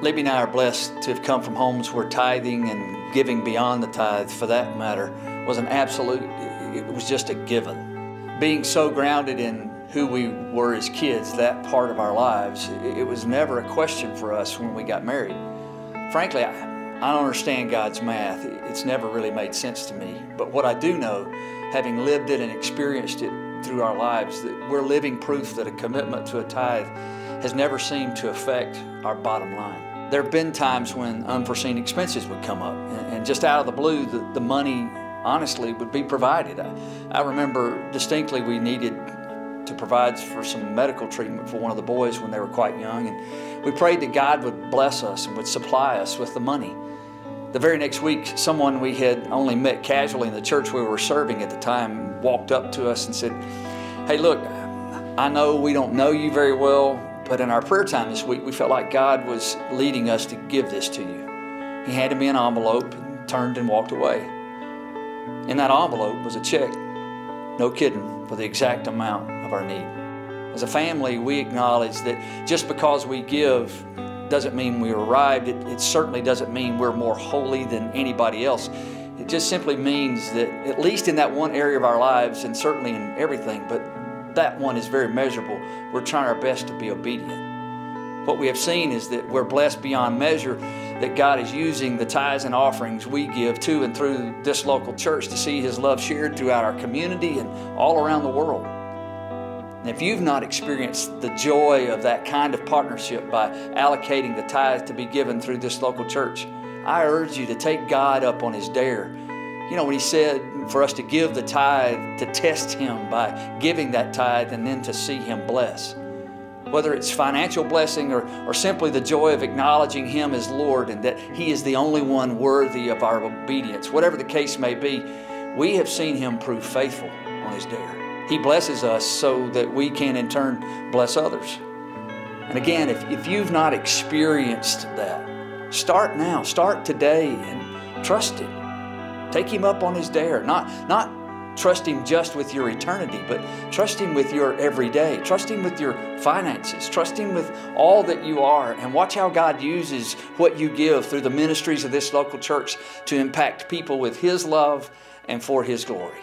Libby and I are blessed to have come from homes where tithing and giving beyond the tithe, for that matter, was an absolute, it was just a given. Being so grounded in who we were as kids, that part of our lives, it was never a question for us when we got married. Frankly, I don't understand God's math. It's never really made sense to me. But what I do know, having lived it and experienced it through our lives, that we're living proof that a commitment to a tithe has never seemed to affect our bottom line. There have been times when unforeseen expenses would come up, and just out of the blue, the money, honestly, would be provided. I remember distinctly we needed to provide for some medical treatment for one of the boys when they were quite young, and we prayed that God would bless us and would supply us with the money. The very next week, someone we had only met casually in the church we were serving at the time walked up to us and said, "Hey, look, I know we don't know you very well, but in our prayer time this week, we felt like God was leading us to give this to you." He handed me an envelope and turned and walked away. In that envelope was a check, no kidding, for the exact amount of our need. As a family, we acknowledge that just because we give doesn't mean we arrived. It certainly doesn't mean we're more holy than anybody else. It just simply means that, at least in that one area of our lives, and certainly in everything, but that one is very measurable, we're trying our best to be obedient. What we have seen is that we're blessed beyond measure, that God is using the tithes and offerings we give to and through this local church to see His love shared throughout our community and all around the world. And if you've not experienced the joy of that kind of partnership by allocating the tithe to be given through this local church, I urge you to take God up on His dare. You know, when He said for us to give the tithe, to test Him by giving that tithe and then to see Him bless. Whether it's financial blessing or simply the joy of acknowledging Him as Lord and that He is the only one worthy of our obedience, whatever the case may be, we have seen Him prove faithful on His dare. He blesses us so that we can in turn bless others. And again, if you've not experienced that, start now, start today and trust Him. Take Him up on His dare. Not trust Him just with your eternity, but trust Him with your everyday. Trust Him with your finances. Trust Him with all that you are. And watch how God uses what you give through the ministries of this local church to impact people with His love and for His glory.